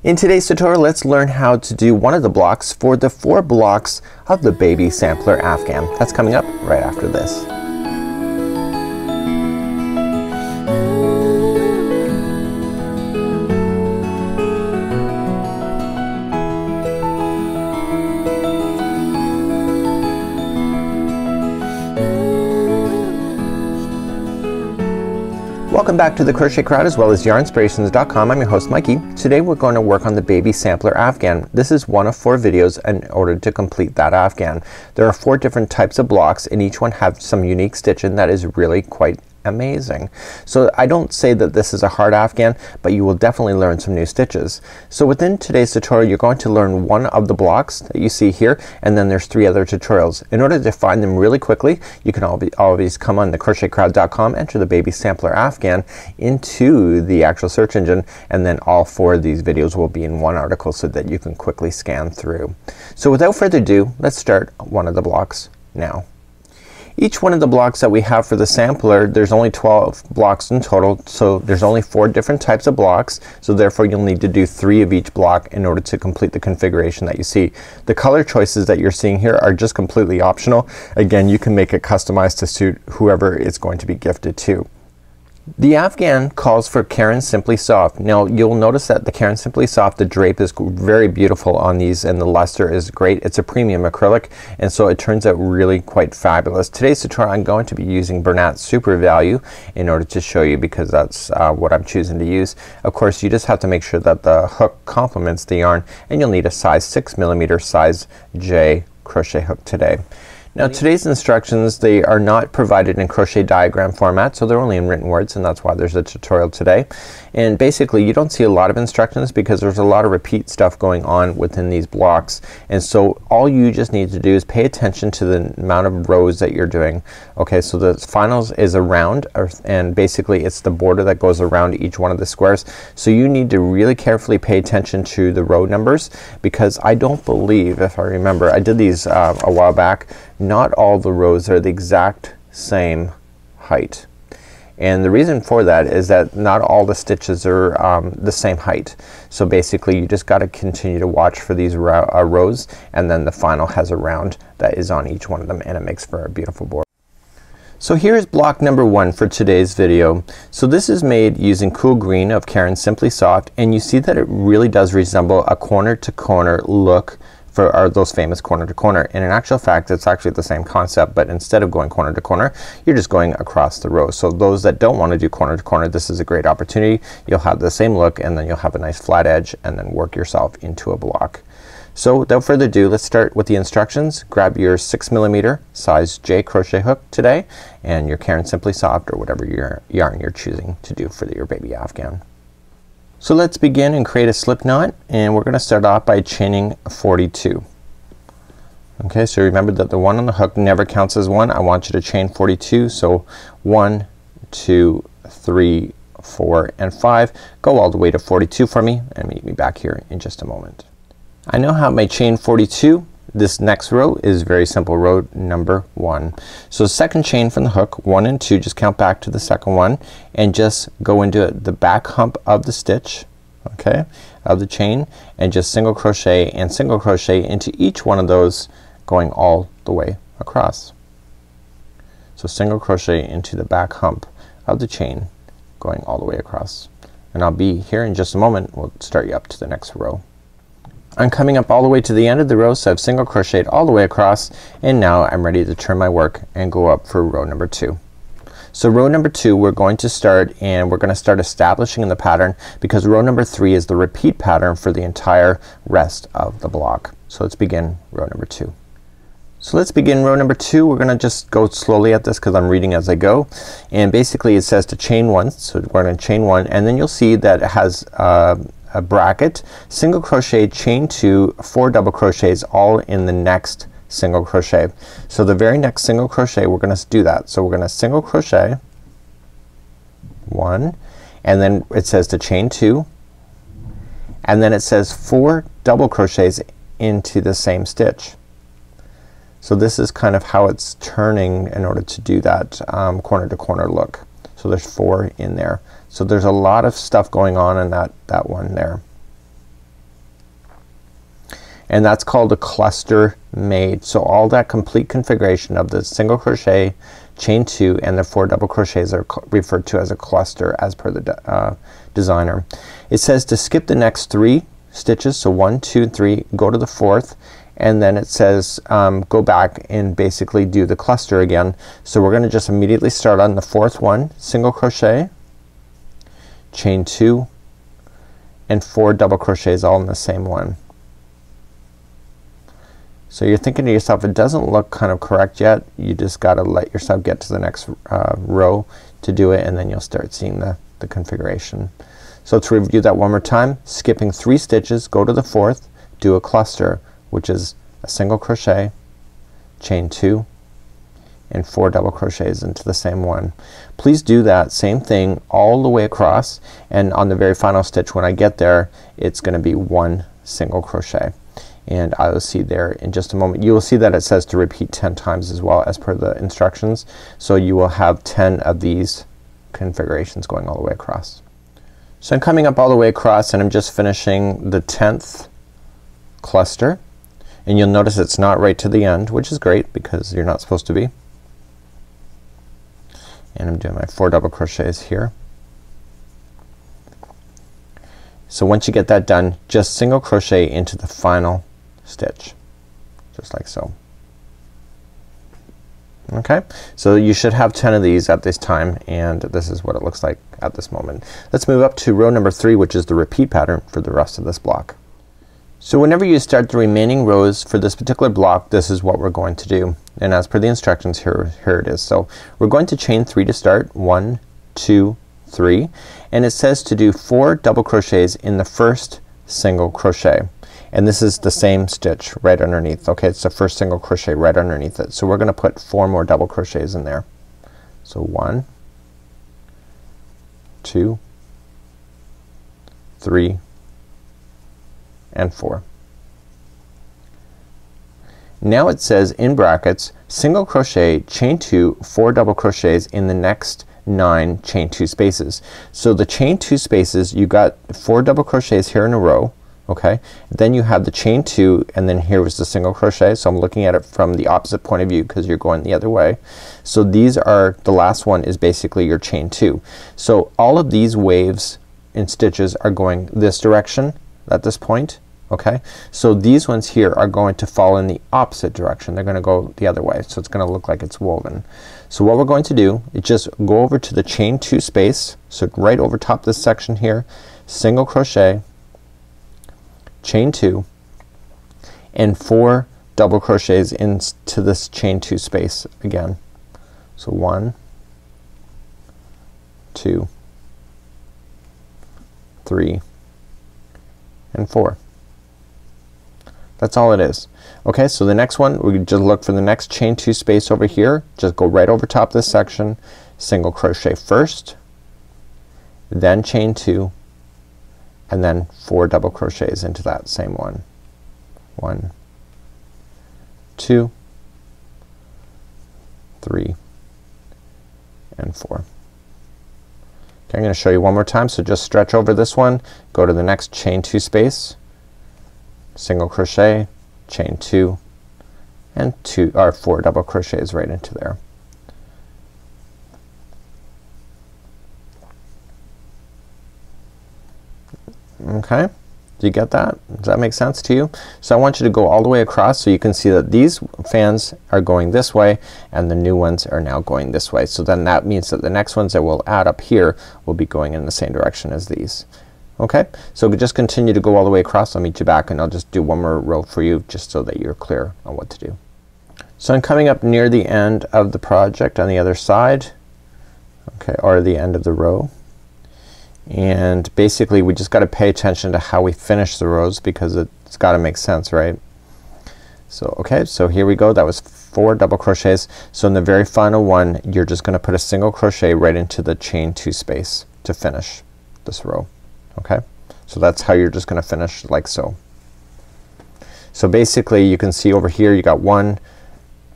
In today's tutorial, let's learn how to do one of the blocks for the 4 blocks of the baby sampler Afghan. That's coming up right after this. Welcome back to the Crochet Crowd as well as yarnspirations.com. I'm your host Mikey. Today we're going to work on the baby sampler Afghan. This is one of 4 videos in order to complete that Afghan. There are 4 different types of blocks and each one have some unique stitching that is really quite amazing. So I don't say that this is a hard Afghan, but you will definitely learn some new stitches. So within today's tutorial you're going to learn one of the blocks that you see here, and then there's 3 other tutorials. In order to find them really quickly, you can always come on the crochetcrowd.com, enter the baby sampler Afghan into the actual search engine, and then all 4 of these videos will be in one article so that you can quickly scan through. So without further ado, let's start one of the blocks now. Each one of the blocks that we have for the sampler, there's only 12 blocks in total, so there's only 4 different types of blocks, so therefore you'll need to do 3 of each block in order to complete the configuration that you see. The color choices that you're seeing here are just completely optional. Again, you can make it customized to suit whoever it's going to be gifted to. The Afghan calls for Caron Simply Soft. Now you'll notice that the Caron Simply Soft, the drape is very beautiful on these and the luster is great. It's a premium acrylic and so it turns out really quite fabulous. Today's tutorial I'm going to be using Bernat Super Value in order to show you, because that's what I'm choosing to use. Of course you just have to make sure that the hook complements the yarn, and you'll need a size 6mm size J crochet hook today. Now today's instructions, they are not provided in crochet diagram format, so they're only in written words, and that's why there's a tutorial today. And basically you don't see a lot of instructions because there's a lot of repeat stuff going on within these blocks, and so all you just need to do is pay attention to the amount of rows that you're doing. Okay, so the finals is a round, and basically it's the border that goes around each one of the squares, so you need to really carefully pay attention to the row numbers, because I don't believe, if I remember, I did these a while back, not all the rows are the exact same height. And the reason for that is that not all the stitches are the same height. So basically you just gotta continue to watch for these rows, and then the final has a round that is on each one of them, and it makes for a beautiful border. So here's block number 1 for today's video. So this is made using Cool Green of Caron Simply Soft, and you see that it really does resemble a corner to corner look for those famous corner to corner. And in actual fact it's actually the same concept, but instead of going corner to corner you're just going across the row. So those that don't want to do corner to corner, this is a great opportunity. You'll have the same look, and then you'll have a nice flat edge, and then work yourself into a block. So without further ado, let's start with the instructions. Grab your 6mm size J crochet hook today, and your Caron Simply Soft or whatever your yarn you're choosing to do for your baby Afghan. So let's begin and create a slip knot, and we're gonna start off by chaining 42. Okay, so remember that the 1 on the hook never counts as 1. I want you to chain 42. So 1, 2, 3, 4 and 5. Go all the way to 42 for me, and meet me back here in just a moment. I now have my chain 42. This next row is very simple, row number 1. So second chain from the hook, 1 and 2, just count back to the second one and just go into the back hump of the stitch, okay, of the chain, and just single crochet and single crochet into each one of those, going all the way across. So single crochet into the back hump of the chain, going all the way across. And I'll be here in just a moment. We'll start you up to the next row. I'm coming up all the way to the end of the row, so I've single crocheted all the way across, and now I'm ready to turn my work and go up for row number 2. So row number 2 we're going to start, and we're gonna start establishing in the pattern, because row number 3 is the repeat pattern for the entire rest of the block. So let's begin row number 2. So let's begin row number 2. We're gonna just go slowly at this because I'm reading as I go, and basically it says to chain 1. So we're gonna chain 1, and then you'll see that it has a bracket, single crochet, chain 2, 4 double crochets all in the next single crochet. So the very next single crochet we're gonna do that. So we're gonna single crochet 1, and then it says to chain 2, and then it says 4 double crochets into the same stitch. So this is kind of how it's turning in order to do that corner to corner look. So there's 4 in there. So there's a lot of stuff going on in that one there. and that's called a cluster made. So all that complete configuration of the single crochet, chain 2, and the 4 double crochets are referred to as a cluster as per the designer. It says to skip the next 3 stitches, so 1, 2, and 3, go to the 4th, and then it says go back and basically do the cluster again. So we're gonna just immediately start on the 4th one, single crochet, chain 2, and 4 double crochets all in the same one. So you're thinking to yourself, it doesn't look kind of correct yet. You just gotta let yourself get to the next row to do it, and then you'll start seeing the configuration. So to review that one more time, skipping 3 stitches, go to the 4th, do a cluster, which is a single crochet, chain 2, and 4 double crochets into the same one. Please do that same thing all the way across, and on the very final stitch when I get there, it's gonna be 1 single crochet. And I will see there in just a moment. You will see that it says to repeat 10 times as well as per the instructions. So you will have 10 of these configurations going all the way across. So I'm coming up all the way across and I'm just finishing the 10th cluster, and you'll notice it's not right to the end, which is great because you're not supposed to be. And I'm doing my 4 double crochets here. So once you get that done, just single crochet into the final stitch, just like so. Okay, so you should have 10 of these at this time, and this is what it looks like at this moment. Let's move up to row number 3, which is the repeat pattern for the rest of this block. So whenever you start the remaining rows for this particular block, this is what we're going to do, and as per the instructions, here it is. So we're going to chain 3 to start, 1, 2, 3, and it says to do 4 double crochets in the first single crochet, and this is the same stitch right underneath. Okay, it's the first single crochet right underneath it. So we're gonna put 4 more double crochets in there. So 1, 2, 3, and 4. Now it says in brackets single crochet, chain 2, 4 double crochets in the next 9 chain 2 spaces. So the chain 2 spaces, you got 4 double crochets here in a row, okay, then you have the chain 2, and then here was the single crochet. So I'm looking at it from the opposite point of view because you're going the other way. So these are, the last one is basically your chain 2. So all of these waves and stitches are going this direction at this point, okay. So these ones here are going to fall in the opposite direction. They're gonna go the other way, so it's gonna look like it's woven. So what we're going to do is just go over to the chain 2 space, so right over top this section here, single crochet, chain 2, and 4 double crochets into this chain 2 space again. So 1, 2, 3, and 4. That's all it is. Okay, so the next one, we just look for the next chain 2 space over here, just go right over top this section, single crochet first, then chain 2, and then 4 double crochets into that same one. 1, 2, 3, and 4. Okay, I'm gonna show you one more time. So just stretch over this one, go to the next chain 2 space, single crochet, chain 2, and 4 double crochets right into there. Okay, do you get that? Does that make sense to you? So I want you to go all the way across so you can see that these fans are going this way and the new ones are now going this way. So then that means that the next ones that we'll add up here will be going in the same direction as these. Okay, so just continue to go all the way across. I'll meet you back and I'll just do one more row for you just so that you're clear on what to do. So I'm coming up near the end of the project on the other side, okay, or the end of the row. And basically we just gotta pay attention to how we finish the rows because it's gotta make sense, right? So okay, so here we go. That was 4 double crochets. So in the very final one you're just gonna put a single crochet right into the chain 2 space to finish this row. Okay, so that's how you're just gonna finish, like so. So basically you can see over here you got 1,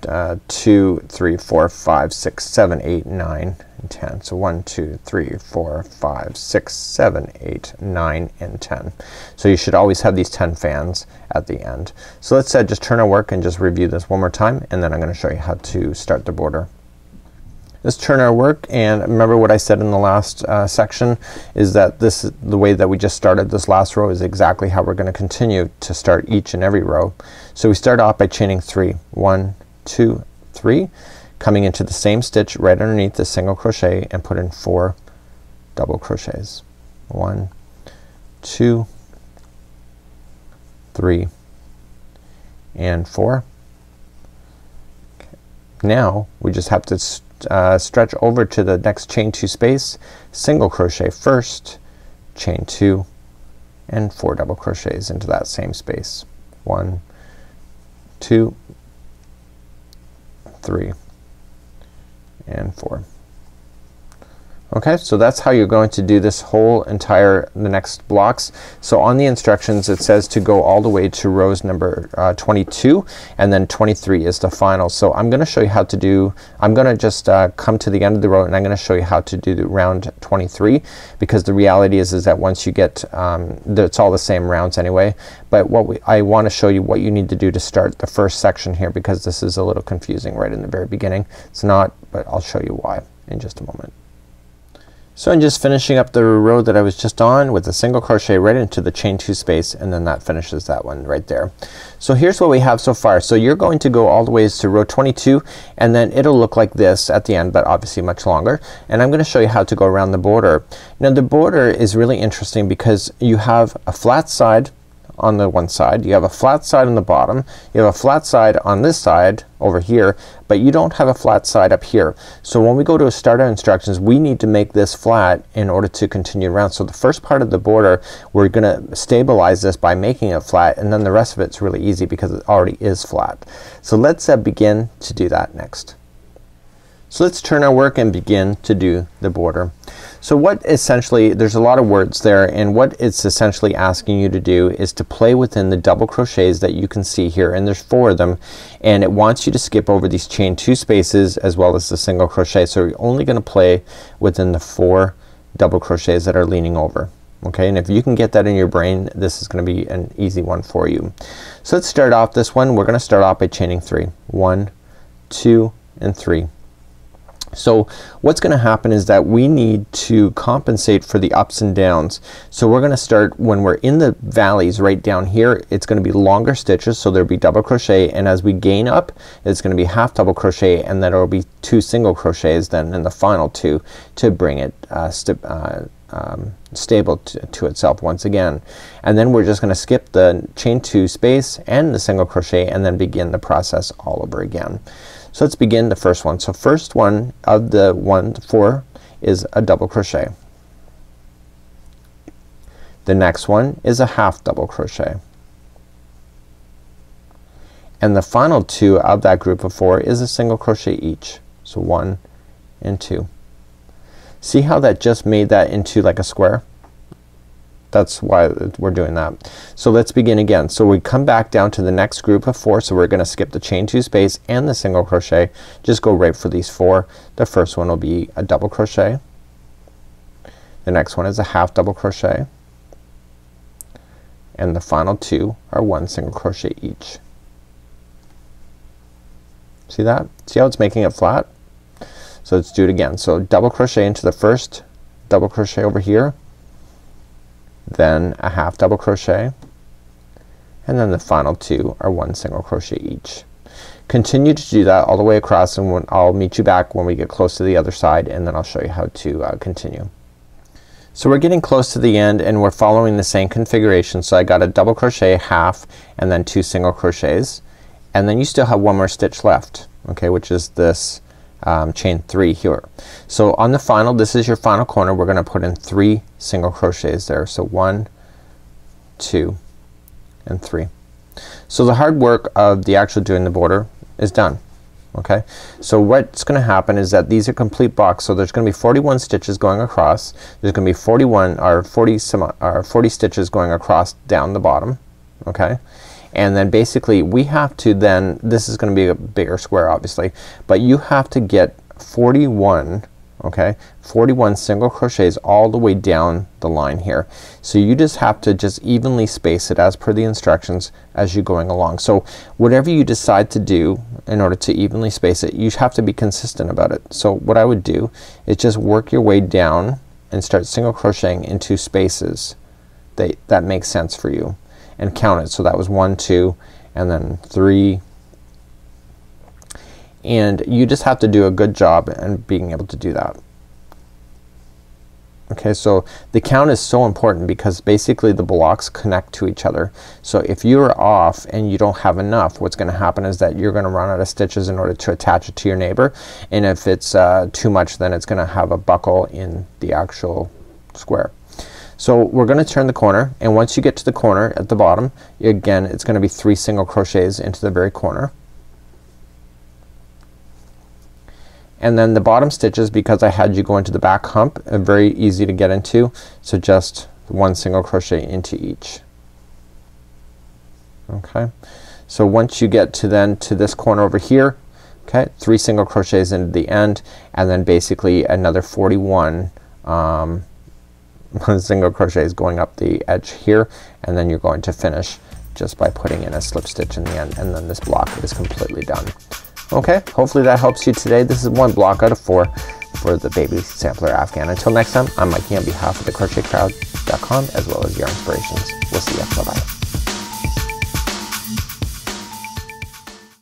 2, 3, 4, 5, 6, 7, 8, 9 and 10. So 1, 2, 3, 4, 5, 6, 7, 8, 9 and 10. So you should always have these 10 fans at the end. So let's just turn our work and just review this one more time, and then I'm gonna show you how to start the border. Let's turn our work, and remember what I said in the last section is that this is the way that we just started this last row is exactly how we're gonna continue to start each and every row. So we start off by chaining 3. 1, 2, 3, coming into the same stitch right underneath the single crochet and put in 4 double crochets. 1, 2, 3 and 4. Okay. Now we just have to stretch over to the next chain 2 space, single crochet first, chain 2 and 4 double crochets into that same space. 1, 2, 3 and 4. Okay, so that's how you're going to do this whole the next blocks. So on the instructions it says to go all the way to rows number 22, and then 23 is the final. So I'm gonna show you how to do, I'm gonna just come to the end of the row and I'm gonna show you how to do the round 23, because the reality is that once you get it's all the same rounds anyway, but I want to show you what you need to do to start the first section here, because this is a little confusing right in the very beginning. It's not, but I'll show you why in just a moment. So I'm just finishing up the row that I was just on with a single crochet right into the chain 2 space, and then that finishes that one right there. So here's what we have so far. So you're going to go all the ways to row 22, and then it'll look like this at the end, but obviously much longer. And I'm gonna show you how to go around the border. Now the border is really interesting because you have a flat side on the one side, you have a flat side on the bottom, you have a flat side on this side over here, but you don't have a flat side up here. So when we go to start our instructions, we need to make this flat in order to continue around. So the first part of the border, we're gonna stabilize this by making it flat, and then the rest of it's really easy because it already is flat. So let's begin to do that next. So let's turn our work and begin to do the border. So what essentially, there's a lot of words there, and what it's essentially asking you to do is to play within the double crochets that you can see here, and there's 4 of them, and it wants you to skip over these chain 2 spaces as well as the single crochet. So you're only gonna play within the 4 double crochets that are leaning over. Okay, and if you can get that in your brain, this is gonna be an easy one for you. So let's start off this one. We're gonna start off by chaining 3. 1, 2 and 3. So what's gonna happen is that we need to compensate for the ups and downs. So we're gonna start when we're in the valleys right down here. It's gonna be longer stitches, so there'll be double crochet, and as we gain up it's gonna be half double crochet, and then it'll be 2 single crochets then in the final 2 to bring it stable to itself once again. And then we're just gonna skip the chain 2 space and the single crochet and then begin the process all over again. So let's begin the first one. So first one of the 1 to 4 is a double crochet. The next one is a half double crochet, and the final 2 of that group of 4 is a single crochet each. So 1 and 2. See how that just made that into like a square? That's why we're doing that. So let's begin again. So we come back down to the next group of 4. So we're gonna skip the chain 2 space and the single crochet. Just go right for these 4. The first one will be a double crochet. The next one is a half double crochet. And the final 2 are 1 single crochet each. See that? See how it's making it flat? So let's do it again. So double crochet into the first double crochet over here, then a half double crochet, and then the final 2 are 1 single crochet each. Continue to do that all the way across, and I'll meet you back when we get close to the other side, and then I'll show you how to continue. So we're getting close to the end and we're following the same configuration. So I got a double crochet, half, and then 2 single crochets, and then you still have 1 more stitch left, okay, which is this chain 3 here. So on the final, this is your final corner, we're gonna put in 3 single crochets there. So 1, 2 and 3. So the hard work of the actual doing the border is done. Okay, so what's gonna happen is that these are complete blocks, so there's gonna be 41 stitches going across. There's gonna be 40 stitches going across down the bottom. Okay, And then basically we have to then, this is gonna be a bigger square obviously, but you have to get 41, okay, 41 single crochets all the way down the line here. So you just have to just evenly space it as per the instructions as you're going along. So whatever you decide to do in order to evenly space it, you have to be consistent about it. So what I would do is just work your way down and start single crocheting into spaces that makes sense for you, and count it. So that was 1, 2, and then 3, and you just have to do a good job in being able to do that. Okay, so the count is so important because basically the blocks connect to each other. So if you're off and you don't have enough, what's gonna happen is that you're gonna run out of stitches in order to attach it to your neighbor, and if it's too much, then it's gonna have a buckle in the actual square. So we're gonna turn the corner, and once you get to the corner at the bottom, again it's gonna be 3 single crochets into the very corner. And then the bottom stitches, because I had you go into the back hump, are very easy to get into, so just 1 single crochet into each. Okay, so once you get to then to this corner over here, okay, 3 single crochets into the end, and then basically another 41 single crochets going up the edge here, and then you're going to finish just by putting in a slip stitch in the end, and then this block is completely done. Okay, hopefully that helps you today. This is 1 block out of 4 for the Baby Sampler Afghan. Until next time, I'm Mikey on behalf of the CrochetCrowd.com as well as Yarnspirations. We'll see ya. Bye bye.